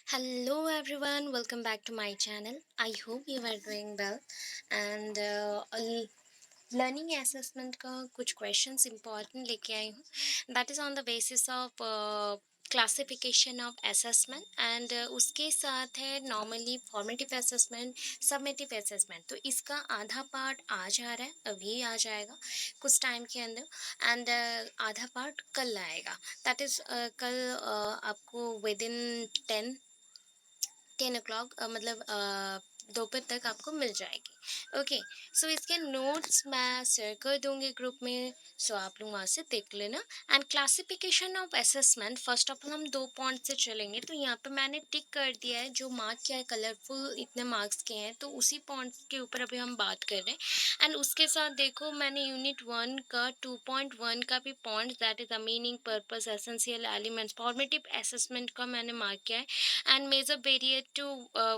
Hello everyone, welcome back to my channel. I hope you are doing well and learning assessment का कुछ questions important लेके आई हूँ that is on the basis of classification of assessment and उसके साथ है normally formative assessment summative assessment. तो इसका आधा पार्ट आज आ रहा है, अभी आ जाएगा कुछ टाइम के अंदर एंड आधा पार्ट कल आएगा। दैट इज़ कल आपको विद इन 10 o'clock मतलब दोपहर तक आपको मिल जाएगी। ओके, सो इसके नोट्स मैं शेयर कर दूंगी ग्रुप में, सो आप लोग वहाँ से देख लेना। And classification of assessment, first of all हम 2 पॉइंट से चलेंगे। तो यहाँ पे मैंने टिक कर दिया है जो मार्क किया है कलरफुल, इतने मार्क्स के हैं, तो उसी पॉइंट के ऊपर अभी हम बात कर रहे हैं। एंड उसके साथ देखो मैंने यूनिट 1 का 2.1 का भी point that is the meaning purpose essential elements formative assessment का मैंने मार्क किया है। And major barrier to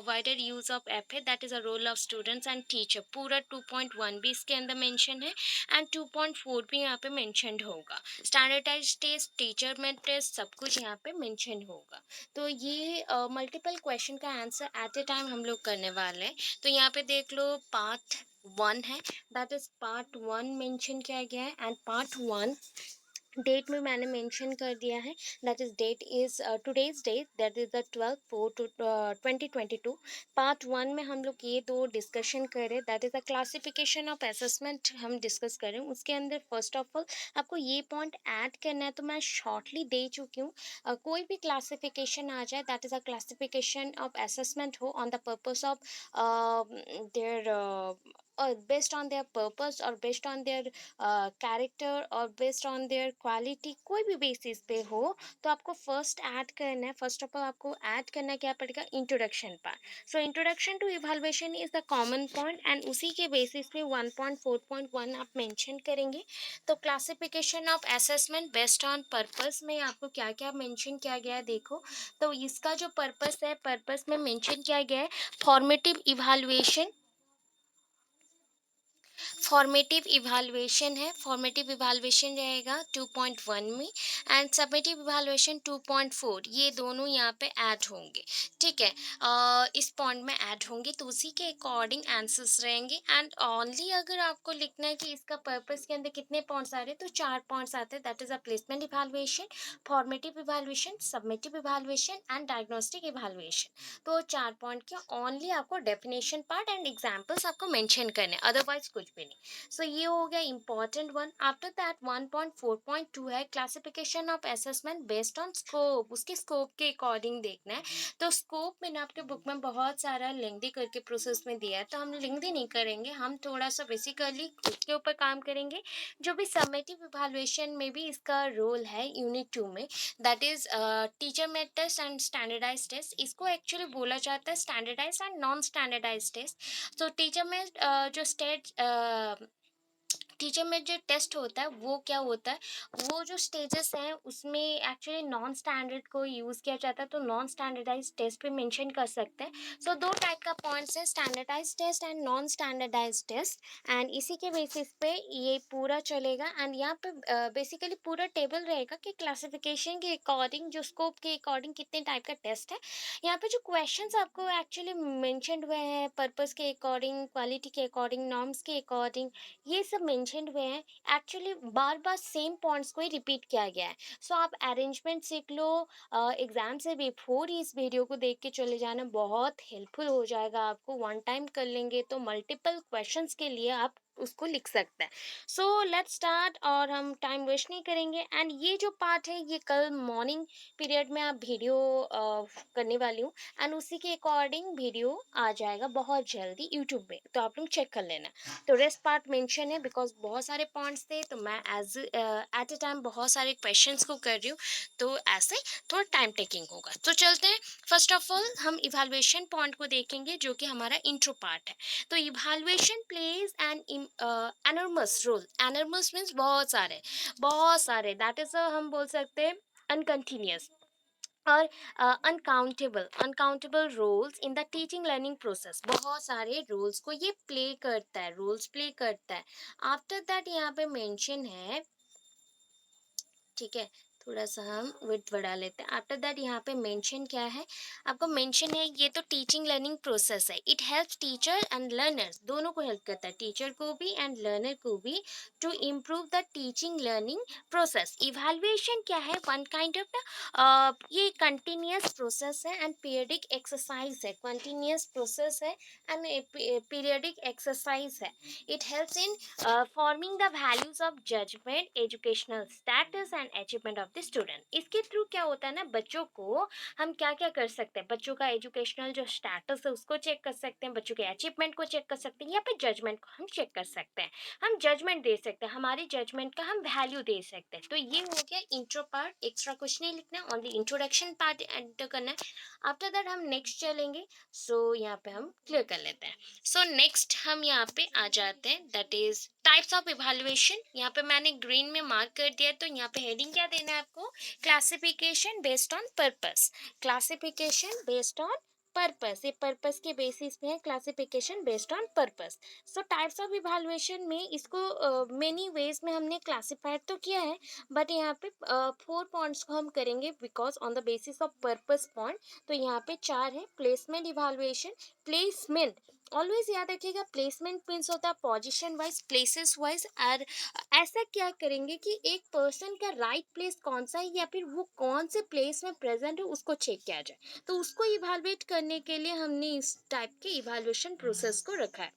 wider use of F that is a role of students and teacher, पूरा 2.1 भी इसके अंदर मेंशन है एंड 2.4 भी यहाँ पे मेंशन होगा। स्टैंडर्डाइज टेस्ट, टीचर में टेस्ट, सब कुछ यहाँ पे मेंशन होगा। तो ये मल्टीपल क्वेश्चन का आंसर एट ए टाइम हम लोग करने वाले हैं। तो यहाँ पे देख लो पार्ट 1 है, दैट इज पार्ट 1 मेंशन किया गया है एंड पार्ट 1 डेट में मैंने मेंशन कर दिया है, that is date is today's date, that is the 12/4/2022। Part 1 में हम लोग ये दो डिस्कशन करें, that is the classification of assessment हम डिस्कस करें। उसके अंदर फर्स्ट ऑफ ऑल आपको ये पॉइंट ऐड करना है, तो मैं शॉर्टली दे चुकी हूँ। कोई भी क्लासिफिकेशन आ जाए, that is a classification of assessment हो on the purpose of their based on their purpose or based on their character और बेस्ड ऑन देयर क्वालिटी, कोई भी बेसिस पे हो, तो आपको फर्स्ट ऐड करना है। फर्स्ट ऑफ ऑल आपको ऐड करना क्या पड़ेगा, introduction part. So introduction to evaluation is the common point and उसी के बेसिस पे 1.4.1 आप मेंशन करेंगे। तो classification of assessment based on purpose में आपको क्या क्या मेंशन किया गया है देखो। तो इसका जो पर्पस है, पर्पस में मेंशन किया गया है फॉर्मेटिव इवैल्यूएशन, फॉर्मेटिव इवैल्यूएशन है। फॉर्मेटिव इवैल्यूएशन रहेगा 2.1 में एंड सबमेटिव इवैल्यूएशन 2.4, ये दोनों यहाँ पे ऐड होंगे। ठीक है, इस पॉइंट में ऐड होंगे, तो उसी के अकॉर्डिंग आंसर्स रहेंगे। एंड ओनली अगर आपको लिखना है कि इसका पर्पस के अंदर कितने पॉइंट्स आ रहे हैं, तो 4 पॉइंट्स आते हैं, that is a placement evaluation, formative evaluation, summative evaluation and diagnostic evaluation. तो 4 पॉइंट के ओनली आपको डेफिनेशन पार्ट एंड एग्जाम्पल्स आपको मेंशन करने, अदरवाइज कुछ भी नहीं। सो ये हो गया इंपॉर्टेंट वन। आफ्टर दैट 1.4.2 है classification of assessment based on scope, उसके स्कोप के अकॉर्डिंग देखना है। तो स्कोप मैंने आपके बुक में बहुत सारा लेंदी करके प्रोसेस में दिया है, तो हम लेंदी नहीं करेंगे, हम थोड़ा सा बेसिकली उसके ऊपर काम करेंगे। जो भी समेटिव इवैल्यूएशन में भी इसका रोल है यूनिट 2 में, that is teacher made test and standardize test. इसको एक्चुअली बोला जाता है standardize and non standardise test. तो टीचर में जो स्टेट टीचर में जो टेस्ट होता है वो क्या होता है, वो जो स्टेजेस हैं उसमें एक्चुअली नॉन स्टैंडर्ड को यूज़ किया जाता है, तो नॉन स्टैंडर्डाइज टेस्ट पे मेंशन कर सकते हैं। सो दो टाइप का पॉइंट्स है, standardise test and non standardise test. And इसी के बेसिस पे ये पूरा चलेगा एंड यहाँ पे बेसिकली पूरा टेबल रहेगा कि क्लासिफिकेशन के अकॉर्डिंग, जो स्कोप के अकॉर्डिंग कितने टाइप का टेस्ट है। यहाँ पे जो क्वेश्चंस आपको एक्चुअली मेंशनड हुए हैं पर्पस के अकॉर्डिंग, क्वालिटी के अकॉर्डिंग, नॉर्म्स के अकॉर्डिंग, ये सब मेंशन्ड हुए हैं। एक्चुअली बार बार सेम पॉइंट्स को ही रिपीट किया गया है। सो आप अरेंजमेंट सीख लो, एग्जाम से बिफोर ही इस वीडियो को देख के चले जाना, बहुत हेल्पफुल हो जाएगा आपको। वन टाइम कर लेंगे तो मल्टीपल क्वेश्चंस के लिए आप उसको लिख सकते हैं। सो लेट्स स्टार्ट, और हम टाइम वेस्ट नहीं करेंगे। एंड ये जो पार्ट है ये कल मॉर्निंग पीरियड में आप वीडियो करने वाली हूँ एंड उसी के अकॉर्डिंग वीडियो आ जाएगा बहुत जल्दी यूट्यूब पे, तो आप लोग चेक कर लेना। तो रेस्ट पार्ट मेंशन है बिकॉज बहुत सारे पॉइंट्स थे, तो मैं एज एट ए टाइम बहुत सारे क्वेश्चंस को कर रही हूँ, तो ऐसे थोड़ा टाइम टेकिंग होगा। तो चलते हैं, फर्स्ट ऑफ ऑल हम इवैल्यूएशन पॉइंट को देखेंगे जो कि हमारा इंट्रो पार्ट है। तो evaluation plays an enormous role. Enormous means बहुत सारे, बहुत सारे, दैट इज हम बोल सकते हैं अनकंटिन्यूस और uncountable, uncountable roles in the teaching learning process. बहुत सारे रोल्स को ये प्ले करता है, रोल्स प्ले करता है। आफ्टर दैट यहाँ पे मेंशन है, ठीक है, थोड़ा सा हम विड्थ बढ़ा लेते हैं। आफ्टर दैट यहाँ पे मेंशन क्या है, आपको मेंशन है, ये तो टीचिंग लर्निंग प्रोसेस है। It helps teacher and learners, दोनों को हेल्प करता है, टीचर को भी एंड लर्नर को भी, to improve the teaching learning process. Evaluation क्या है, वन काइंड ऑफ ये कंटिन्यूअस प्रोसेस है एंड पीरियडिक एक्सरसाइज है, कंटिन्यूअस प्रोसेस है एंड पीरियडिक एक्सरसाइज है। It helps in forming the values of judgement, educational status and achievement of the student. इसके through क्या होता है ना, बच्चों को हम क्या क्या कर सकते हैं, बच्चों का एजुकेशनल जो स्टेटस है उसको चेक कर सकते हैं, बच्चों के अचीवमेंट को चेक कर सकते हैं, या फिर जजमेंट को हम चेक कर सकते हैं। हम जजमेंट दे सकते हैं, हमारे जजमेंट का हम वैल्यू दे सकते हैं। तो ये हो गया इंट्रो पार्ट, एक्स्ट्रा कुछ नहीं लिखना, ओनली इंट्रोडक्शन पार्ट एंटर करना है। आफ्टर दैट हम नेक्स्ट चलेंगे। सो यहाँ पे हम क्लियर कर लेते हैं। सो नेक्स्ट हम यहाँ पे आ जाते हैं, that is types of evaluation. यहाँ पे मैंने ग्रीन में मार्क कर दिया, तो यहाँ पे हेडिंग क्या देना है आपको, classification based on purpose, classification based on purpose. ये पर्पस के बेसिस पे है, classification based on purpose. So types of evaluation में इसको मेनी वेज में हमने क्लासिफाइड तो किया है, बट यहाँ पे 4 पॉइंट्स को हम करेंगे because on the basis of purpose point. तो यहाँ पे 4 है, प्लेसमेंट इवैल्यूएशन। प्लेसमेंट ऑलवेज याद रखिएगा, प्लेसमेंट मीन्स होता है पोजीशन वाइज, प्लेसेस वाइज। और ऐसा क्या करेंगे कि एक पर्सन का राइट प्लेस कौन सा है, या फिर वो कौन से प्लेस में प्रेजेंट है, उसको चेक किया जाए। तो उसको इवैल्यूएट करने के लिए हमने इस टाइप के इवैल्यूएशन प्रोसेस को रखा है।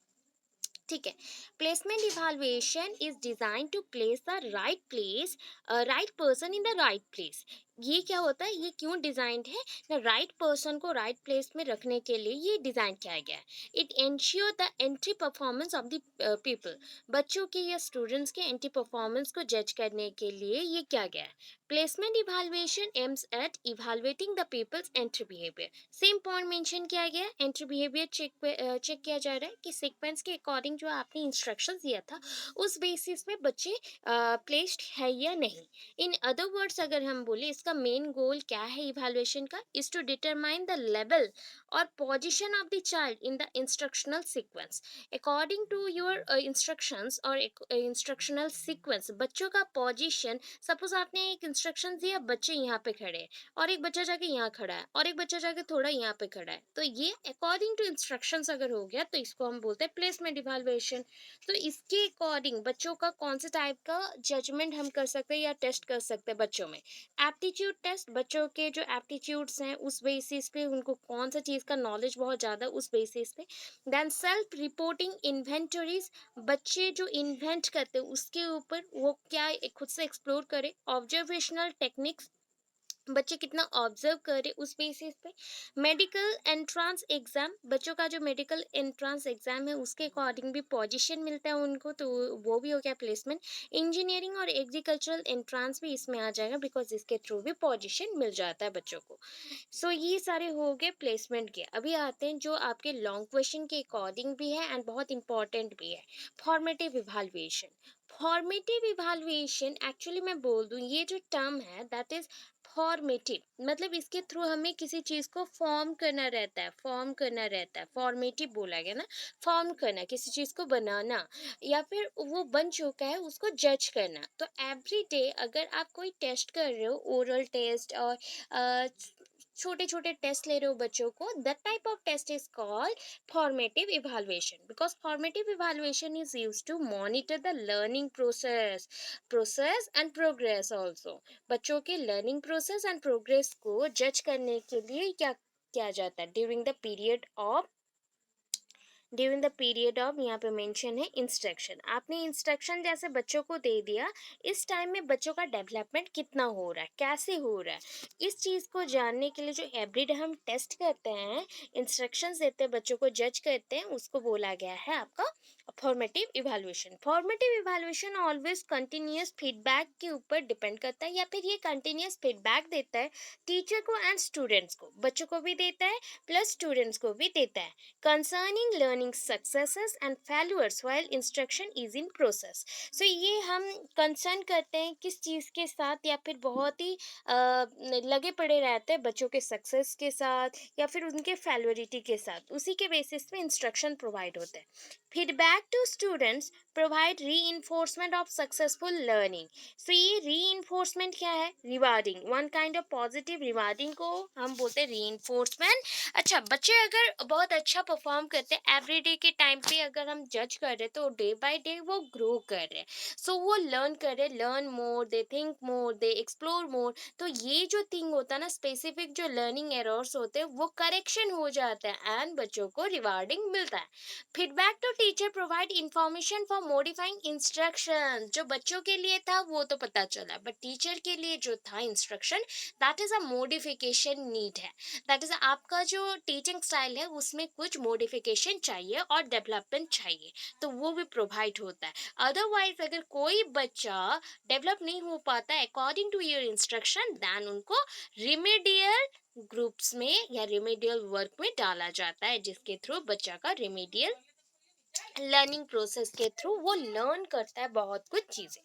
ठीक है, placement evaluation is design to place the right place, right person in the right place. ये क्या होता है, ये क्यों डिजाइंड है, द राइट पर्सन को राइट प्लेस में रखने के लिए ये डिजाइन किया गया है। It ensure the entry performance of the people, बच्चों के या स्टूडेंट्स के एंट्री परफॉर्मेंस को जज करने के लिए ये क्या गया है। Placement evaluation aims at evaluating the people's entry behaviour. Same point mention किया गया है, एंट्री बिहेवियर चेक किया जा रहा है कि सीक्वेंस के अकॉर्डिंग जो आपने इंस्ट्रक्शंस दिया था उस बेसिस पे बच्चे प्लेस्ड है या नहीं। इन अदर वर्ड्स अगर हम बोले, इसका मेन गोल क्या है इवैल्यूएशन का, is to determine the level और position of the child in the instructional sequence. According to your instructions और इंस्ट्रक्शनल सीक्वेंस, बच्चों का पोजीशन, सपोज आपने एक इंस्ट्रक्शन दिया, बच्चे यहाँ पे खड़े हैं और एक बच्चा जाके यहाँ खड़ा है और एक बच्चा जाके थोड़ा यहाँ पे खड़ा है, तो ये अकॉर्डिंग टू इंस्ट्रक्शंस अगर हो गया तो इसको हम बोलते हैं प्लेसमेंट इवैल्यूएशन। तो इसके अकॉर्डिंग बच्चों का कौन से टाइप का जजमेंट हम कर सकते हैं या टेस्ट कर सकते हैं बच्चों में। एप्टीट्यूड टेस्ट, बच्चों के जो एप्टीट्यूड्स हैं उस बेसिस पे, उनको कौन सा चीज़ का नॉलेज बहुत ज़्यादा उस बेसिस पे। देन सेल्फ रिपोर्टिंग इन्वेंटरीज, बच्चे जो इन्वेंट करते हैं उसके ऊपर वो क्या खुद से एक्सप्लोर करे। ऑब्जर्वेशनल टेक्निक्स, बच्चे कितना ऑब्जर्व करे उस बेसिस पे। मेडिकल एंट्रांस एग्जाम, बच्चों का जो मेडिकल एंट्रांस एग्जाम है उसके अकॉर्डिंग भी पोजीशन मिलता है उनको, तो वो भी हो गया प्लेसमेंट। इंजीनियरिंग और एग्रीकल्चरल एंट्रांस भी इसमें आ जाएगा बिकॉज इसके थ्रू भी पोजीशन मिल जाता है बच्चों को। सो ये सारे हो गए प्लेसमेंट के। अभी आते हैं जो आपके लॉन्ग क्वेश्चन के अकॉर्डिंग भी है एंड बहुत इंपॉर्टेंट भी है, formative evaluation. Formative evaluation actually मैं बोल दूं, ये जो टर्म है दैट इज फॉर्मेटिव, मतलब इसके थ्रू हमें किसी चीज़ को फॉर्म करना रहता है, फॉर्म करना रहता है, फॉर्मेटिव बोला गया ना, फॉर्म करना, किसी चीज़ को बनाना या फिर वो बन चुका है उसको जज करना। तो एवरी डे अगर आप कोई टेस्ट कर रहे हो, ओरल टेस्ट और छोटे छोटे टेस्ट ले रहे हो बच्चों को, that type of test is called formative evaluation, because formative evaluation is used to monitor the learning process and progress also. बच्चों के लर्निंग प्रोसेस एंड प्रोग्रेस को जज करने के लिए क्या किया जाता है ड्यूरिंग द पीरियड ऑफ, यहाँ पे मेंशन है इंस्ट्रक्शन। आपने इंस्ट्रक्शन जैसे बच्चों को दे दिया, इस टाइम में बच्चों का डेवलपमेंट कितना हो रहा है, कैसे हो रहा है, इस चीज़ को जानने के लिए जो एवरीडे हम टेस्ट करते हैं, इंस्ट्रक्शंस देते हैं बच्चों को, जज करते हैं, उसको बोला गया है आपका formative evaluation. Formative evaluation always continuous feedback के ऊपर डिपेंड करता है, या फिर ये कंटिन्यूअस फीडबैक देता है टीचर को एंड स्टूडेंट्स को, बच्चों को भी देता है प्लस स्टूडेंट्स को भी देता है, concerning learning successes and failures while instruction is in process। so ये हम कंसर्न करते हैं किस चीज़ के साथ, या फिर बहुत ही लगे पड़े रहते हैं बच्चों के सक्सेस के साथ या फिर उनके फेल्योरिटी के साथ, उसी के बेसिस पे इंस्ट्रक्शन प्रोवाइड होता है। Feedback feedback to students provide re of successful learning. So ये री क्या है? Rewarding, one kind of positive rewarding को हम बोलते हैं री। अच्छा, बच्चे अगर बहुत अच्छा परफॉर्म करते हैं एवरीडे के टाइम पे, अगर हम जज कर रहे हैं तो डे बाय डे वो ग्रो कर रहे हैं। सो वो लर्न कर रहे, learn more, they think more, they explore more. तो ये जो थिंग होता है ना, स्पेसिफिक जो लर्निंग एरर्स होते हैं वो करेक्शन हो जाता है एंड बच्चों को रिवार्डिंग मिलता है। Feedback to teacher provide information for modifying instruction. जो बच्चों के लिए था वो तो पता चला, बट टीचर के लिए जो था instruction, that is a modification need है। दैट इज आपका जो टीचिंग स्टाइल है उसमें कुछ मॉडिफिकेशन चाहिए और डेवलपमेंट चाहिए, तो वो भी प्रोवाइड होता है। अदरवाइज अगर कोई बच्चा डेवलप नहीं हो पाता according to your instruction, then उनको रिमेडियल ग्रुप्स में या रिमेडियल वर्क में डाला जाता है, जिसके थ्रू बच्चा का रिमेडियल लर्निंग प्रोसेस के थ्रू वो लर्न करता है बहुत कुछ चीज़ें।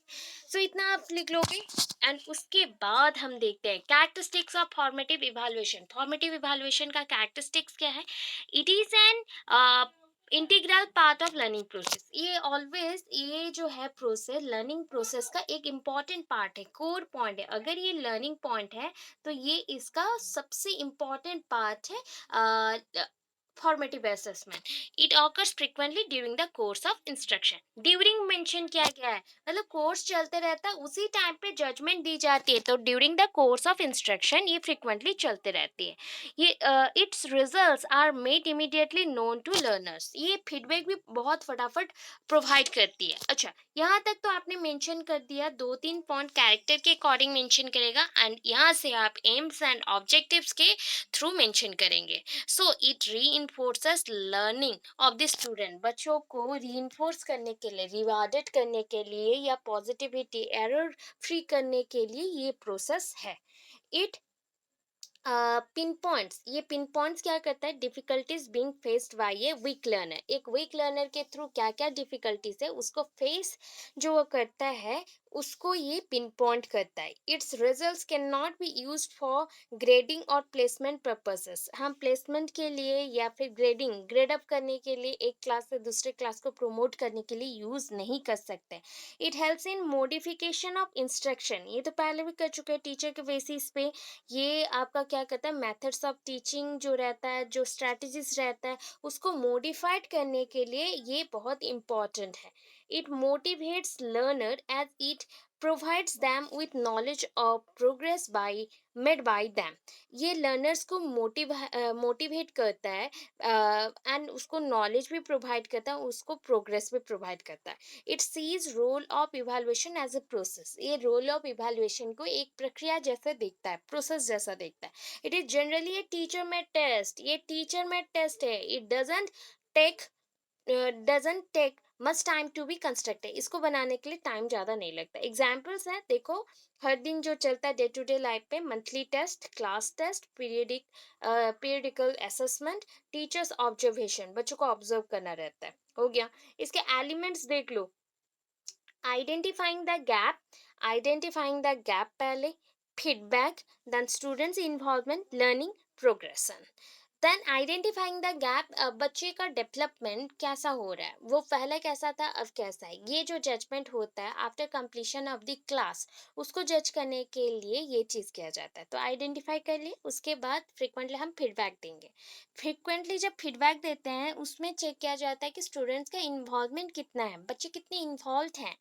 सो इतना आप लिख लोगे। एंड उसके बाद हम देखते हैं characteristics of formative evaluation. Formative evaluation का कैरेक्टरिस्टिक्स क्या है? It is an integral part of learning process. ये ऑलवेज, ये जो है प्रोसेस, लर्निंग प्रोसेस का एक इम्पॉर्टेंट पार्ट है, कोर पॉइंट है। अगर ये लर्निंग पॉइंट है तो ये इसका सबसे इम्पॉर्टेंट पार्ट है। Formative assessment, it occurs frequently during the course of instruction. During mention किया गया है, मतलब कोर्स चलते रहता है उसी टाइम पे जजमेंट दी जाती है, तो during the course of instruction ये फ्रिक्वेंटली चलते रहती है। ये it's results are made immediately known to learners. ये फीडबैक भी बहुत फटाफट प्रोवाइड करती है। अच्छा, यहाँ तक तो आपने मेंशन कर दिया, दो तीन पॉइंट कैरेक्टर के अकॉर्डिंग मेंशन करेगा एंड यहाँ से आप एम्स एंड ऑब्जेक्टिव्स के थ्रू मेंशन करेंगे। So it reinforces learning of the student. बच्चों को रीइंफोर्स करने के लिए, रिवार्डेड करने के लिए या पॉजिटिविटी एरर फ्री करने के लिए ये प्रोसेस है। इट पिन पॉइंट्स, ये पिन पॉइंट्स क्या करता है? Difficulties being faced by a weak learner. एक वीक लर्नर के थ्रू क्या क्या डिफिकल्टीज है उसको फेस जो वो करता है, उसको ये पिन पॉइंट करता है। It's results can not be used for grading और प्लेसमेंट पर्पसेस। हम प्लेसमेंट के लिए या फिर ग्रेडिंग, ग्रेड अप करने के लिए एक क्लास से दूसरे क्लास को प्रमोट करने के लिए यूज नहीं कर सकते। It helps in modification of instruction, ये तो पहले भी कर चुके हैं टीचर के बेसिस पे। ये आपका क्या कहता है, मेथड्स ऑफ टीचिंग जो रहता है, जो स्ट्रैटेजीज रहता है, उसको मॉडिफाइड करने के लिए ये बहुत इम्पॉर्टेंट है। It motivates learner as it provides them with knowledge of progress by made by them. ये लर्नर्स को मोटिवेट करता है एंड उसको नॉलेज भी प्रोवाइड करता है, उसको प्रोग्रेस भी प्रोवाइड करता है। It sees role of evaluation as a process. ये रोल ऑफ इवैल्यूएशन को एक प्रक्रिया जैसे देखता है, प्रोसेस जैसा देखता है। It is generally a teacher made test. ये टीचर मेड टेस्ट है। It take doesn't take much time to be constructed. इसको बनाने के लिए टाइम ज़्यादा नहीं लगता। एग्जाम्पल्स हैं, देखो, हर दिन जो चलता है डे टू डे लाइफ पे, monthly test, class test, periodical assessment, teachers observation, बच्चों को ऑब्जर्व करना रहता है, हो गया। इसके एलिमेंट्स देख लो। आइडेंटिफाइंग द गैप, पहले, feedback, then students involvement, learning progression. Then identifying the gap, बच्चे का डेवलपमेंट कैसा हो रहा है, वो पहले कैसा था अब कैसा है, ये जो जजमेंट होता है after completion of the class, उसको जज करने के लिए ये चीज़ किया जाता है। तो आइडेंटिफाई कर लिए, उसके बाद फ्रिक्वेंटली हम फीडबैक देंगे। फ्रिक्वेंटली जब फीडबैक देते हैं उसमें चेक किया जाता है कि स्टूडेंट्स का इन्वॉल्वमेंट कितना है, बच्चे कितने इन्वॉल्व हैं।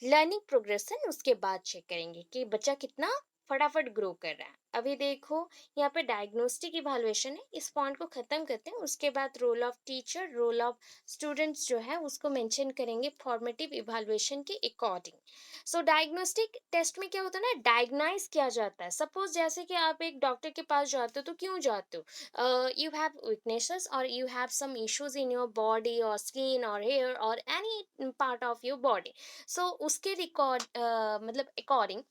लर्निंग प्रोग्रेशन उसके बाद चेक करेंगे कि बच्चा कितना फटाफट ग्रो कर रहा है। अभी देखो, यहाँ पे डायग्नोस्टिक इवैल्यूएशन है, इस पॉइंट को खत्म करते हैं। उसके बाद role of teacher, role of students जो है उसको मेंशन करेंगे फॉर्मेटिव इवैल्यूएशन के अकॉर्डिंग। सो डायग्नोस्टिक टेस्ट में क्या होता है ना, डायग्नाइज किया जाता है। सपोज जैसे कि आप एक डॉक्टर के पास जाते हो, तो क्यों जाते हो? यू हैव वीकनेसेस और you have some issues in your body और स्किन और हेयर और any part of your body. So उसके रिकॉर्ड मतलब अकॉर्डिंग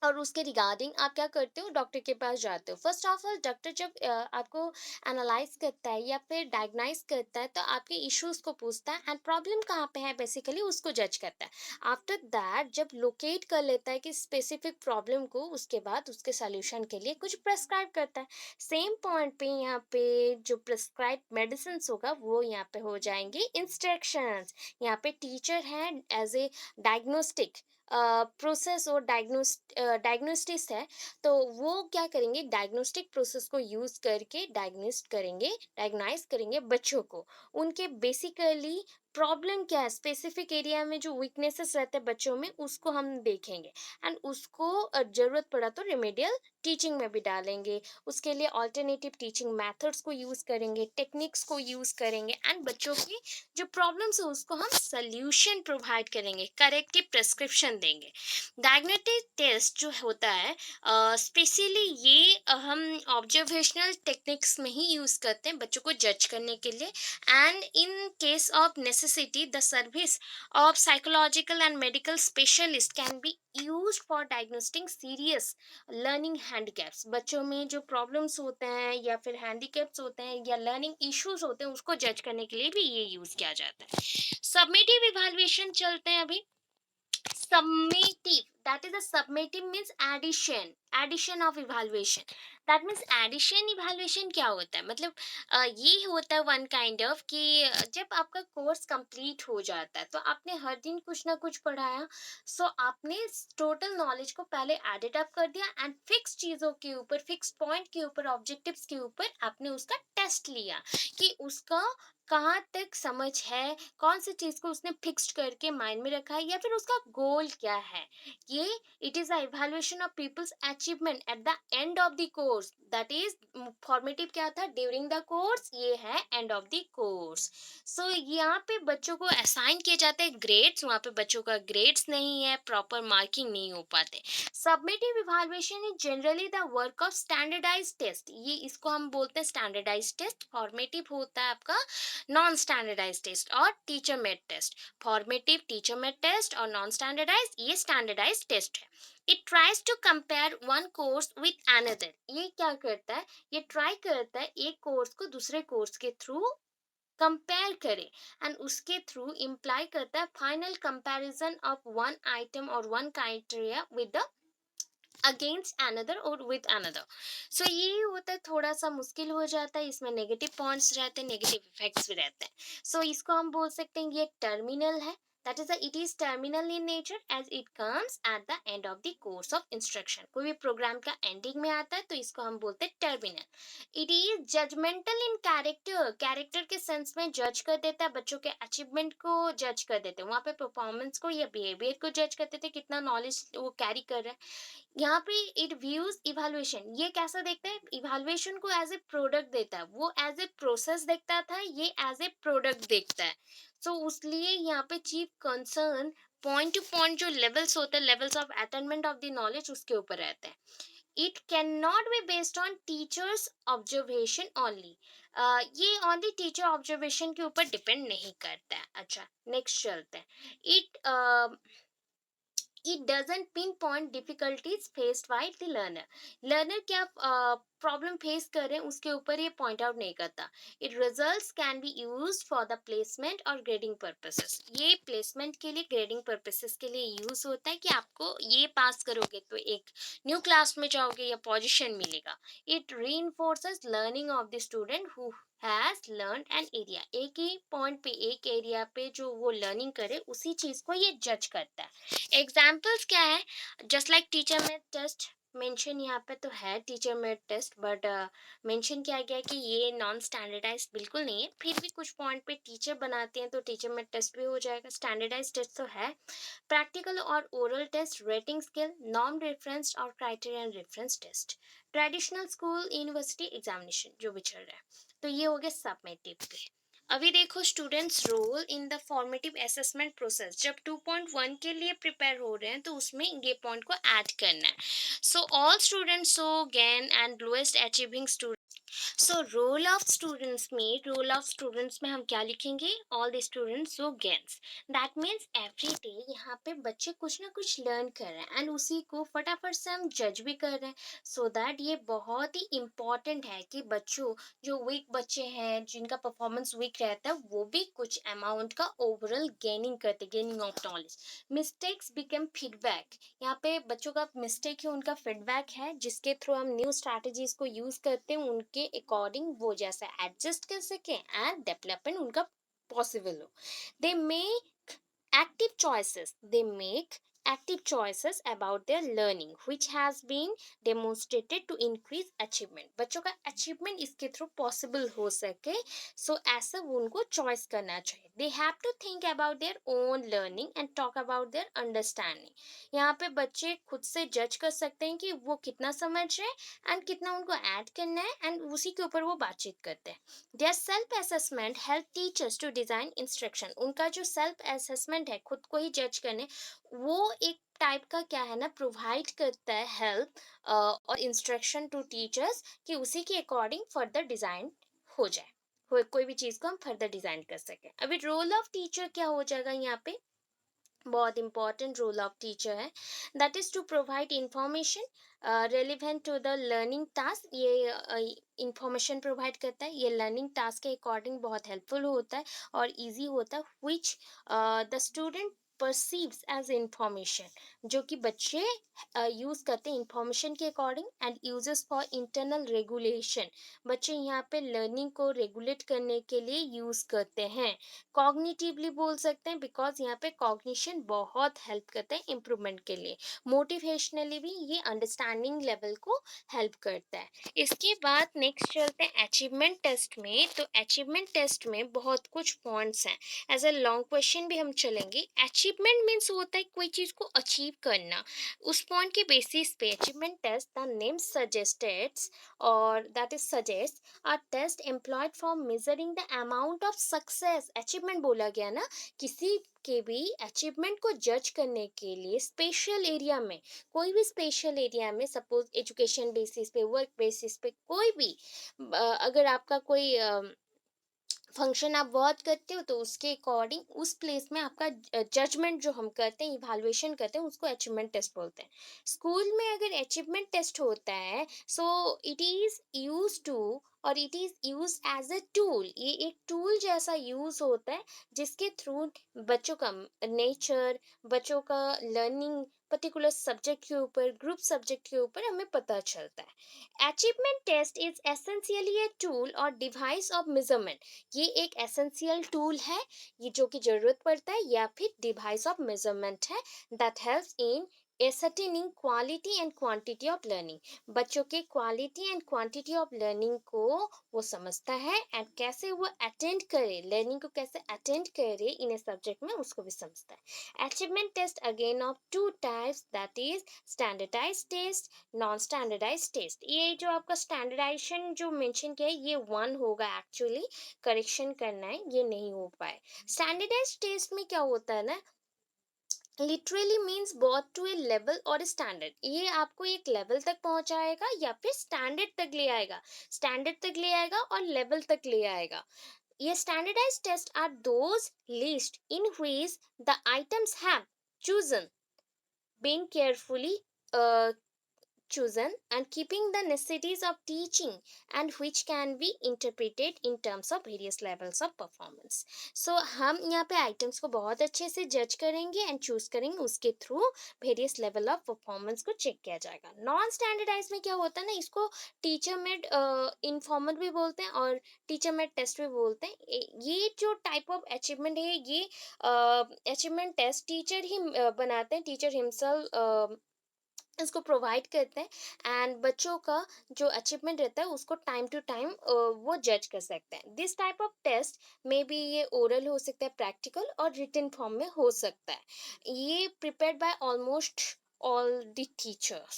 और उसके रिगार्डिंग आप क्या करते हो, डॉक्टर के पास जाते हो। फर्स्ट ऑफ ऑल डॉक्टर जब आपको एनालाइज करता है या फिर डायग्नाइज करता है, तो आपके इश्यूज को पूछता है एंड प्रॉब्लम कहाँ पे है बेसिकली उसको जज करता है। आफ्टर दैट जब लोकेट कर लेता है कि स्पेसिफिक प्रॉब्लम को, उसके बाद उसके सोल्यूशन के लिए कुछ प्रेस्क्राइब करता है। सेम पॉइंट पे यहाँ पे जो प्रेस्क्राइब मेडिसिन होगा वो यहाँ पे हो जाएंगे इंस्ट्रक्शंस। यहाँ पे टीचर है एज ए डायग्नोस्टिक प्रोसेस और डायग्नोस्टिस है, तो वो क्या करेंगे, डायग्नोस्टिक प्रोसेस को यूज़ करके डायग्नोस्ट करेंगे, डायग्नाइज करेंगे बच्चों को। उनके बेसिकली प्रॉब्लम क्या है, स्पेसिफिक एरिया में जो वीकनेसेस रहते हैं बच्चों में, उसको हम देखेंगे एंड उसको ज़रूरत पड़ा तो रिमेडियल टीचिंग में भी डालेंगे। उसके लिए ऑल्टरनेटिव टीचिंग मेथड्स को यूज़ करेंगे, टेक्निक्स को यूज़ करेंगे एंड बच्चों की जो प्रॉब्लम्स है उसको हम सल्यूशन प्रोवाइड करेंगे, करेक्टिव प्रेस्क्रिप्शन देंगे। डायग्नोस्टिक टेस्ट जो होता है स्पेशली ये हम ऑब्जर्वेशनल टेक्निक्स में ही यूज़ करते हैं बच्चों को जज करने के लिए। And in case of necessity the service of psychological and medical specialist can be used for diagnosing serious learning handicaps। बच्चों में जो प्रॉब्लम्स होते हैं या फिर हैंडीकैप्स होते हैं या लर्निंग इश्यूज होते हैं उसको जज करने के लिए भी ये यूज किया जाता है। सबमिटिव इवैल्यूएशन चलते हैं अभी। Summative, that is a summative means addition of evaluation। that means addition evaluation क्या होता है, मतलब ये होता है वन काइंड ऑफ कि जब आपका कोर्स कंप्लीट हो जाता है तो आपने हर दिन कुछ ना कुछ पढ़ाया, सो आपने टोटल नॉलेज को पहले एडिट अप कर दिया एंड फिक्स चीज़ों के ऊपर, फिक्स पॉइंट के ऊपर, ऑब्जेक्टिव्स के ऊपर आपने उसका टेस्ट लिया कि उसका कहाँ तक समझ है, कौन सी चीज़ को उसने फिक्स्ड करके माइंड में रखा है या फिर उसका गोल क्या है। ये it is a evaluation of people's achievement at the end of the course. That is formative क्या था, ड्यूरिंग द कोर्स, ये है end of the course. So यहाँ पे बच्चों को असाइन किए जाते हैं ग्रेड्स, वहाँ पे बच्चों का ग्रेड्स नहीं है, प्रॉपर मार्किंग नहीं हो पाते। Summative evaluation is generally the work of standardize test. ये इसको हम बोलते हैं स्टैंडर्डाइज टेस्ट। फॉर्मेटिव होता है आपका नॉन स्टैंडर्डाइज टेस्ट और teacher made test. Formative teacher made test और नॉन स्टैंडर्डाइज ये स्टैंडर्डाइज टेस्ट है। It tries to compare one course with another. ये क्या करता है, ये ट्राई करता है एक कोर्स को दूसरे कोर्स के थ्रू कंपेयर करे एंड उसके थ्रू इम्प्लाई करता है final comparison of one item और one criteria with the against another और विद अनदर। सो ये होता है, थोड़ा सा मुश्किल हो जाता है, इसमें नेगेटिव पॉइंट्स रहते हैं, नेगेटिव इफेक्ट्स भी रहते हैं। सो इसको हम बोल सकते हैं ये टर्मिनल है। That is it is terminal in nature as it comes at the end of the course of instruction. कोई भी प्रोग्राम का एंडिंग में आता है तो इसको हम बोलते हैं terminal. It is judgemental in character, character के सेंस में जज कर देता है, बच्चों के अचीवमेंट को जज कर देते हैं, वहाँ पे परफॉर्मेंस को या बिहेवियर को जज करते थे, कितना नॉलेज वो कैरी कर रहा है। यहाँ पे इट व्यूज इवैल्यूएशन, ये कैसा देखता है, इवैल्यूएशन को एज ए प्रोडक्ट देता है, वो एज ए प्रोसेस देखता था, ये एज ए प्रोडक्ट देखता है। सो उसलिए यहाँ पे chief concern point two point जो लेवल्स होते हैं, levels of attainment of the knowledge, उसके ऊपर रहते हैं। It can not be based on teachers observation only. ये ओनली टीचर ऑब्जर्वेशन के ऊपर डिपेंड नहीं करता है। अच्छा नेक्स्ट चलते हैं। It it doesn't pinpoint difficulties faced by the learner। Learner क्या प्रॉब्लम फेस कर रहे हैं उसके ऊपर ये पॉइंट आउट नहीं करता। It results can be used for the placement और ग्रेडिंग पर्पसेस। ये प्लेसमेंट के लिए, ग्रेडिंग पर्पसेस के लिए यूज होता है कि आपको ये पास करोगे तो एक न्यू क्लास में जाओगे या पोजीशन मिलेगा। It reinforces learning of the student who has learn an area. एक ही पॉइंट पे, एक एरिया पे जो वो लर्निंग करे उसी चीज को ये जज करता है। एग्जाम्पल्स क्या है, just like teacher made test mention यहाँ पे तो है teacher made test, but mention किया गया है कि ये नॉन स्टैंडर्डाइज बिल्कुल नहीं है, फिर भी कुछ पॉइंट पे टीचर बनाते हैं तो टीचर मेड टेस्ट भी हो जाएगा। स्टैंडर्डाइज टेस्ट तो है। प्रैक्टिकल और oral test, rating scale, norm reference और criterion reference test, traditional school university examination जो भी चल रहा है। तो ये हो गया सबमेटिव के। अभी देखो students role in the formative assessment process. जब 2.1 के लिए प्रिपेयर हो रहे हैं तो उसमें ये पॉइंट को ऐड करना है। So all students so gain and lowest achieving student so role of students में हम क्या लिखेंगे? ऑल द स्टूडेंट्स वो gains. That means every day यहाँ पे बच्चे कुछ ना कुछ लर्न कर रहे हैं एंड उसी को फटाफट से हम जज भी कर रहे हैं। सो दैट ये बहुत ही इम्पॉर्टेंट है कि बच्चों, जो वीक बच्चे हैं जिनका परफॉर्मेंस वीक रहता है, वो भी कुछ अमाउंट का overall gaining of knowledge. Mistakes become feedback. यहाँ पे बच्चों का मिस्टेक है, उनका फीडबैक है, जिसके थ्रू हम न्यू स्ट्रैटेजीज को यूज करते हैं, उनके अकॉर्डिंग वो जैसा एडजस्ट कर सके एंड डेवलपमेंट उनका पॉसिबल हो। They make active choices about their learning which has been demonstrated to increase achievement। बच्चों का अचीवमेंट इसके थ्रू पॉसिबल हो सके, सो ऐसा वो उनको चॉइस करना चाहिए। They have to think about their own learning and talk about their understanding. यहाँ पे बच्चे खुद से जज कर सकते हैं कि वो कितना समझ रहे हैं एंड कितना उनको ऐड करना है, एंड उसी के ऊपर वो बातचीत करते हैं। Their self assessment help teachers to design instruction. उनका जो सेल्फ असेसमेंट है, खुद को ही जज करने, वो एक टाइप का क्या है ना, प्रोवाइड करता है हेल्प और इंस्ट्रक्शन टू टीचर्स, कि उसी के अकॉर्डिंग फर्दर डिजाइन हो जाए, कोई भी चीज को हम फर्दर डिजाइन कर सकें। अभी रोल ऑफ टीचर क्या हो जाएगा यहाँ पे? बहुत इंपॉर्टेंट रोल ऑफ टीचर है, that is to provide information relevant to the learning task. ये इंफॉर्मेशन प्रोवाइड करता है, ये लर्निंग टास्क के अकॉर्डिंग बहुत हेल्पफुल होता है और इजी होता है, which the student perceives as information, जो कि बच्चे यूज करते हैं इंफॉर्मेशन के according, and uses for internal regulation. बच्चे यहाँ पे लर्निंग को रेगुलेट करने के लिए यूज करते हैं। कॉग्निटिवली बोल सकते हैं, बिकॉज यहाँ पे कॉग्निशन बहुत हेल्प करता है इम्प्रूवमेंट के लिए। मोटिवेशनली भी ये अंडरस्टैंडिंग लेवल को हेल्प करता है। इसके बाद नेक्स्ट चलते हैं अचीवमेंट टेस्ट में। तो अचीवमेंट टेस्ट में बहुत कुछ पॉइंट्स हैं, एज अ लॉन्ग क्वेश्चन भी हम चलेंगे। अचीवमेंट मीन्स होता है कोई चीज़ को अचीव करना। उस पॉइंट के बेसिस पे achievement test the name suggested, और that is suggest a test employed for measuring the amount of success। Achievement बोला गया ना, किसी के भी अचीवमेंट को जज करने के लिए स्पेशल एरिया में, कोई भी स्पेशल एरिया में, सपोज एजुकेशन बेसिस पे, वर्क बेसिस पे, कोई भी अगर आपका कोई फंक्शन आप बहुत करते हो, तो उसके अकॉर्डिंग उस प्लेस में आपका जजमेंट जो हम करते हैं, इवैल्यूएशन करते हैं, उसको अचीवमेंट टेस्ट बोलते हैं। स्कूल में अगर अचीवमेंट टेस्ट होता है, so it is use to, और it is use as a tool. ये एक टूल जैसा यूज होता है, जिसके थ्रू बच्चों का नेचर, बच्चों का लर्निंग पर्टिकुलर सब्जेक्ट के ऊपर, ग्रुप सब्जेक्ट के ऊपर हमें पता चलता है। Achievement test is essentially a tool और डिवाइस ऑफ मेजरमेंट। ये एक एसेंशियल टूल है, ये जो कि जरूरत पड़ता है, या फिर डिवाइस ऑफ मेजरमेंट है, that helps in ascertaining quality and quantity of learning. बच्चों के quality and quantity of learning को वो समझता है, एंड कैसे वो अटेंड करे, लर्निंग को कैसे अटेंड करे इन सब्जेक्ट में, उसको भी समझता है। Achievement test again of two types, that is standardise test, non standardise test. ये जो आपका स्टैंडर्डाइजेशन जो मेंशन किया है, ये वन होगा, एक्चुअली करेक्शन करना है, ये नहीं हो पाए। स्टैंडर्डाइज टेस्ट में क्या होता है ना, literally means brought to a level और स्टैंडर्ड। ये आपको एक लेवल तक पहुंचाएगा या फिर स्टैंडर्ड तक ले आएगा, स्टैंडर्ड तक ले आएगा और लेवल तक ले आएगा। ये standardise test are those list in which the items have chosen been carefully chosen and keeping the necessities of teaching, and which can be interpreted in terms of various levels of performance। So हम यहाँ पे items को बहुत अच्छे से जज करेंगे and choose करेंगे, उसके through various level of performance को चेक किया जाएगा। नॉन स्टैंडर्डाइज में क्या होता है ना, इसको टीचर मेड इनफॉर्मल भी बोलते हैं और टीचर मेड टेस्ट भी बोलते हैं। ये जो टाइप ऑफ अचीवमेंट है, ये अचीवमेंट टेस्ट टीचर ही बनाते हैं, टीचर हिमसेल्फ इसको प्रोवाइड करते हैं, एंड बच्चों का जो अचीवमेंट रहता है उसको टाइम टू टाइम वो जज कर सकते हैं। दिस टाइप ऑफ टेस्ट में भी ये ओरल हो सकता है, प्रैक्टिकल और रिटन फॉर्म में हो सकता है। ये prepared by almost all the teachers.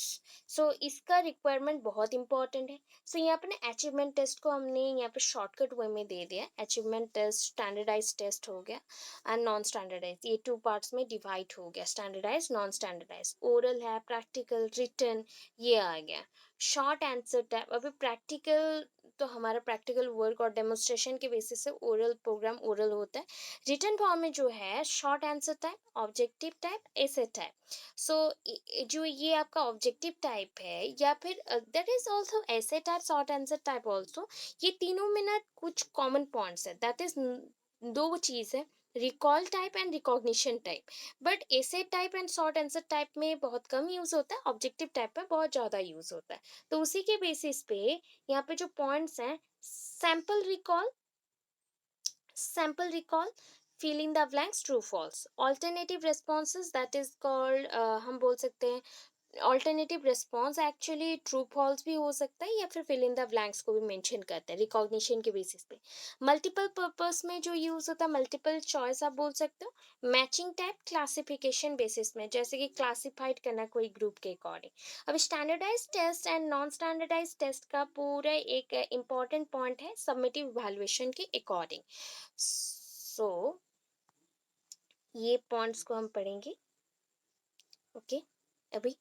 So इसका रिक्वायरमेंट बहुत इंपॉर्टेंट है। सो यहाँ पे ना अचीवमेंट टेस्ट को हमने यहाँ पे शॉर्टकट वे में दे दिया। अचीवमेंट टेस्ट स्टैंडर्डाइज टेस्ट हो गया एंड नॉन स्टैंडर्डाइज, ये टू पार्ट्स में डिवाइड हो गया, स्टैंडर्डाइज नॉन स्टैंडर्डाइज। ओरल है, प्रैक्टिकल, रिटन, ये आ गया। शॉर्ट आंसर टाइप, अभी प्रैक्टिकल तो हमारा प्रैक्टिकल वर्क और डेमोन्स्ट्रेशन के बेसिस से ओरल प्रोग्राम ओरल होता है। रिटन फॉर्म में जो है short answer type, objective type, essay type. So जो ये आपका ऑब्जेक्टिव टाइप है या फिर that is also essay type, short answer type also, ये तीनों में ना कुछ कॉमन पॉइंट्स है। दैट इज दो चीज़ है, recall type and recognition type. But essay type and short answer type में बहुत कम यूज़ होता है, ऑब्जेक्टिव टाइप में बहुत ज़्यादा यूज़ होता है। तो उसी के बेसिस पे यहाँ पे जो पॉइंट्स हैं, sample recall, fill in the blanks, true false, alternative responses that is called हम बोल सकते हैं alternative response actually true false भी हो सकता है या फिर फिल इन द ब्लैंक्स को भी मेंशन करता है रिकॉग्निशन के बेसिस पे। मल्टीपल पर्पस में जो यूज़ होता है मल्टीपल चॉइस आप बोल सकते हो। मैचिंग टाइप क्लासिफिकेशन बेसिस में, जैसे कि क्लासिफाइड करना कोई ग्रुप के अकॉर्डिंग। अब standardise test and non standardise test का पूरा एक इम्पॉर्टेंट पॉइंट है सबमिटिव इवैल्यूएशन के अकॉर्डिंग। सो ये पॉइंट्स को हम पढ़ेंगे। ओके अभी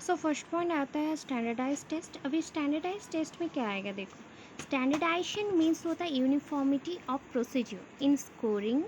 सो फर्स्ट पॉइंट आता है स्टैंडर्डाइज टेस्ट। अभी स्टैंडर्डाइज टेस्ट में क्या आएगा देखो, स्टैंडर्डाइजेशन मीन्स होता है uniformity of procedure in scoring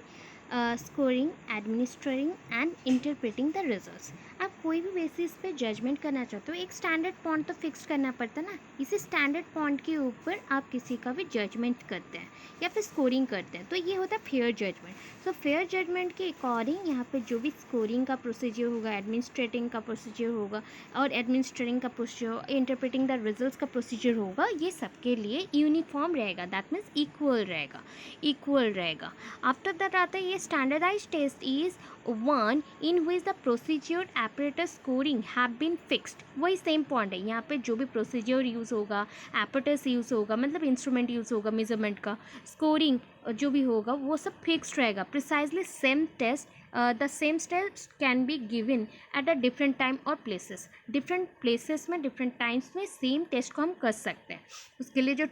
administering and interpreting the results. आप कोई भी बेसिस पे जजमेंट करना चाहते हो, एक स्टैंडर्ड पॉइंट तो फिक्स करना पड़ता है ना। इसी स्टैंडर्ड पॉइंट के ऊपर आप किसी का भी जजमेंट करते हैं या फिर स्कोरिंग करते हैं, तो ये होता है fair judgement. So fair judgement के अकॉर्डिंग यहाँ पे जो भी स्कोरिंग का प्रोसीजर होगा, एडमिनिस्ट्रेटिंग का प्रोसीजर होगा और एडमिनिस्ट्रेटिंग का प्रोसीजर, इंटरप्रेटिंग द रिजल्ट्स का प्रोसीजर होगा, ये सबके लिए यूनिफॉर्म रहेगा। दैट मीन्स इक्वल रहेगा। आफ्टर दैट आता है ये standardise test is one in which the procedure apparatus scoring have been fixed. वही सेम पॉइंट है, यहाँ पे जो भी प्रोसीजर यूज़ होगा, एपरेटस यूज़ होगा, मतलब इंस्ट्रूमेंट यूज़ होगा मेजरमेंट का, स्कोरिंग जो भी होगा वो सब फिक्स्ड रहेगा। Precisely same test the same test can be given at a different time और प्लेसेस। डिफरेंट प्लेसेस में डिफरेंट टाइम्स में सेम टेस्ट को हम कर सकते हैं। उसके लिए जो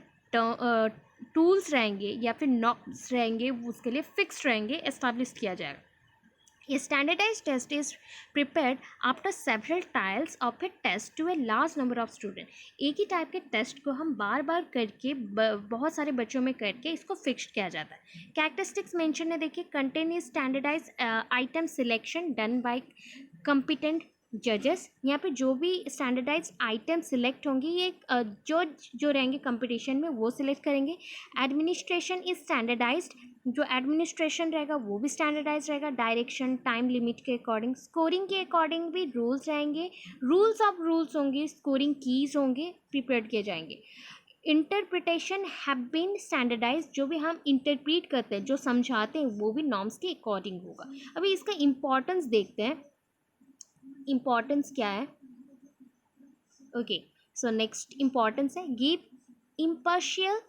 टूल्स रहेंगे या फिर नॉर्म्स रहेंगे उसके लिए फिक्स्ड रहेंगे, एस्टैब्लिश किया जाएगा। A standardized test is prepared after several trials of a test to a large number of students. एक ही टाइप के टेस्ट को हम बार बार करके बहुत सारे बच्चों में करके इसको फिक्स्ड किया जाता है। कैरेक्टरिस्टिक्स मेंशन है, देखिए, content is standardise item selection done by competent जजेस। यहाँ पे जो भी स्टैंडर्डाइज आइटम सिलेक्ट होंगे ये जो रहेंगे कंपटीशन में वो सिलेक्ट करेंगे। एडमिनिस्ट्रेशन इज स्टैंडर्डाइज्ड, जो एडमिनिस्ट्रेशन रहेगा वो भी स्टैंडर्डाइज रहेगा डायरेक्शन टाइम लिमिट के अकॉर्डिंग। स्कोरिंग के अकॉर्डिंग भी रूल्स रहेंगे, रूल्स होंगे, स्कोरिंग कीज होंगे, प्रिपेयर किए जाएंगे। इंटरप्रिटेशन हैव बीन स्टैंडर्डाइज, जो भी हम इंटरप्रीट करते हैं, जो समझाते हैं, वो भी नॉर्म्स के अकॉर्डिंग होगा। अभी इसका इम्पॉर्टेंस देखते हैं, इम्पॉर्टेंस क्या है। ओके, सो नेक्स्ट इम्पॉर्टेंस है give impartial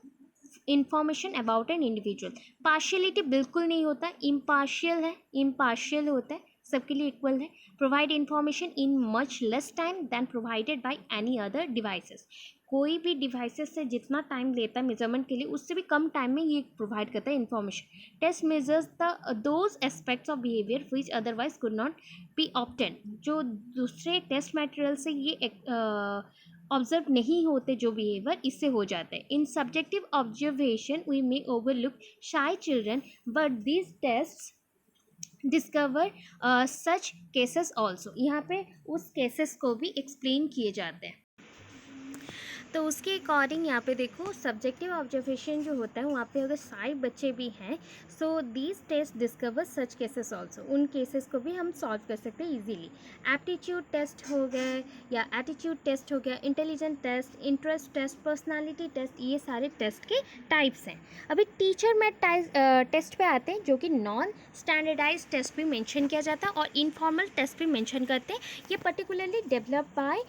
information about an individual. Partiality बिल्कुल नहीं होता, इम्पार्शियल होता है, सबके लिए इक्वल है। Provide information in much less time than provided by any other devices. कोई भी डिवाइसेस से जितना टाइम लेता है मेजरमेंट के लिए उससे भी कम टाइम में ये प्रोवाइड करता है information. Test measures those aspects of behaviour which otherwise could not be obtain. जो दूसरे टेस्ट मटेरियल से ये ऑब्जर्व नहीं होते जो बिहेवियर, इससे हो जाता है। In subjective observation we may overlook shy children but these test discover such cases also. यहाँ पे उस केसेस को भी एक्सप्लेन किए जाते हैं। तो उसके अकॉर्डिंग यहाँ पे देखो सब्जेक्टिव ऑब्जर्वेशन जो होता है वहाँ पे अगर 5 बच्चे भी हैं, so these test discover such cases also, उन केसेस को भी हम सॉल्व कर सकते हैं ईजीली। एप्टीट्यूड टेस्ट हो गए या एटीट्यूड टेस्ट हो गया, intelligent test, interest test, personality test, ये सारे टेस्ट के टाइप्स हैं। अभी टीचर में टेस्ट पे आते हैं, जो कि नॉन स्टैंडर्डाइज टेस्ट भी मेंशन किया जाता है और इनफॉर्मल टेस्ट भी मेंशन करते हैं। ये पर्टिकुलरली डेवलप बाय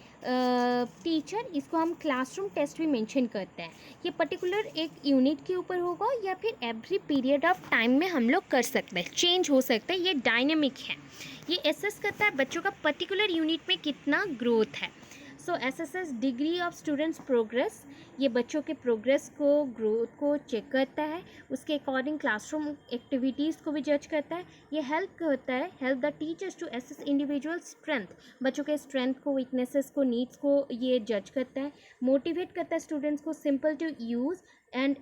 टीचर, इसको हम क्लासरूम टेस्ट भी मेंशन करते हैं। ये पर्टिकुलर एक यूनिट के ऊपर होगा या फिर एवरी पीरियड ऑफ टाइम में हम लोग कर सकते हैं, चेंज हो सकता है, ये डायनेमिक है। ये एसेस करता है बच्चों का पर्टिकुलर यूनिट में कितना ग्रोथ है। So assess degree of students progress, ये बच्चों के प्रोग्रेस को, ग्रोथ को चेक करता है, उसके अकॉर्डिंग क्लासरूम एक्टिविटीज़ को भी जज करता है। ये हेल्प करता है, help the teachers to assess individual strength, बच्चों के स्ट्रेंथ को, वीकनेसेस को, नीड्स को ये जज करता है। मोटिवेट करता है स्टूडेंट्स को, simple to use and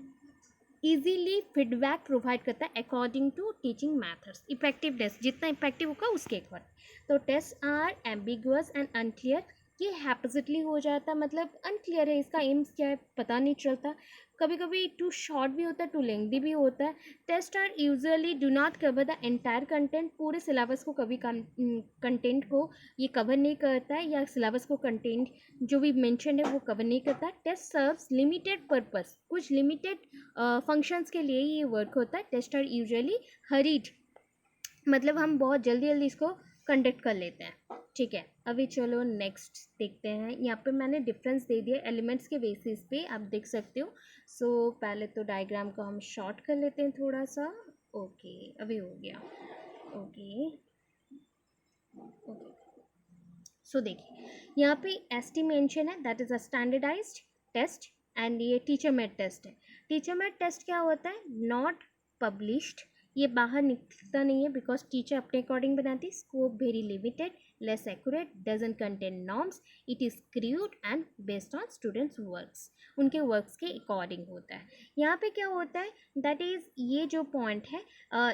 easily feedback provide करता है according to teaching methods. Effectiveness जितना इफेक्टिव होगा उसके अकॉर्डिंग। तो test are ambiguous and unclear, ये हैपोजिटली हो जाता है, मतलब अनक्लियर है, इसका एम्स क्या है पता नहीं चलता। कभी कभी टू शॉर्ट भी होता है, टू लेंथी भी होता है। Test are usually do not cover the entire content, पूरे सिलेबस को कभी कंटेंट को ये कवर नहीं करता है, या सिलेबस को कंटेंट जो भी मेंशन है वो कवर नहीं करता। टेस्ट सर्व्स लिमिटेड पर्पस, कुछ लिमिटेड फंक्शंस के लिए ये वर्क होता है। टेस्ट आर यूजुअली हरीड, मतलब हम बहुत जल्दी जल्दी इसको कंडक्ट कर लेते हैं, ठीक है। अभी चलो नेक्स्ट देखते हैं। यहाँ पे मैंने डिफरेंस दे दिया एलिमेंट्स के बेसिस पे, आप देख सकते हो। सो पहले तो डायग्राम को हम शॉर्ट कर लेते हैं थोड़ा सा। ओके, अभी हो गया। ओके ओके, सो देखिए यहाँ पे एस टी मेंशन है, that is a standardised test, and ये टीचर मेड टेस्ट है। टीचर मेड टेस्ट क्या होता है? नॉट पब्लिश्ड, ये बाहर निकलता नहीं है, बिकॉज टीचर अपने अकॉर्डिंग बनाती है। Scope very limited, less accurate, doesn't contain norms, it is crude and based on students works, उनके वर्क्स के अकॉर्डिंग होता है। यहाँ पे क्या होता है, दैट इज़ ये जो पॉइंट है,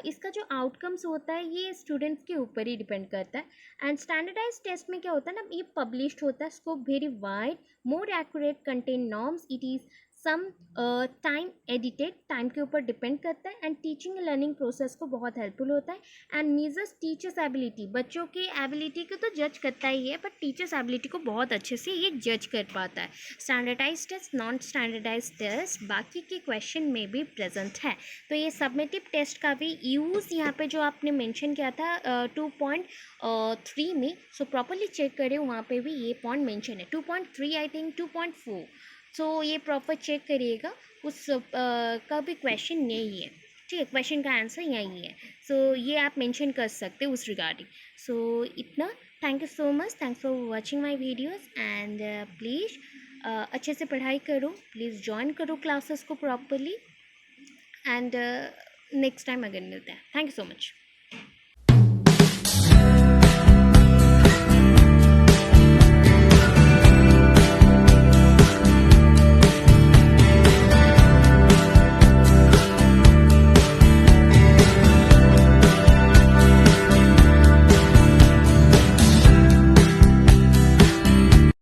इसका जो आउटकम्स होता है ये स्टूडेंट्स के ऊपर ही डिपेंड करता है। एंड स्टैंडर्डाइज टेस्ट में क्या होता है ना, ये पब्लिश्ड होता है। Scope very wide, more accurate, content norms, it is some time edited, time के ऊपर डिपेंड करता है। एंड टीचिंग लर्निंग प्रोसेस को बहुत हेल्पफुल होता है। एंड मेजर्स टीचर्स एबिलिटी, बच्चों की एबिलिटी को तो जज करता ही है, बट टीचर्स एबिलिटी को बहुत अच्छे से ये जज कर पाता है। Standardise test, non standardise test बाकी के क्वेश्चन में भी प्रेजेंट है। तो ये सबमिटिव टेस्ट का भी यूज़ यहाँ पे जो आपने मेंशन किया था 2.3 में, सो प्रॉपरली चेक करें, वहाँ पे भी ये पॉइंट मेंशन है। 2.3 आई थिंक 2.4, सो ये प्रॉपर चेक करिएगा, उस का भी क्वेश्चन यही है, ठीक है, क्वेश्चन का आंसर यही है। सो ये आप मेंशन कर सकते हो उस रिगार्डिंग। सो इतना, thank you so much, thanks for watching my videos, and please अच्छे से पढ़ाई करो, प्लीज़ ज्वाइन करो क्लासेस को प्रॉपरली, एंड नेक्स्ट टाइम अगर मिलते हैं। Thank you so much.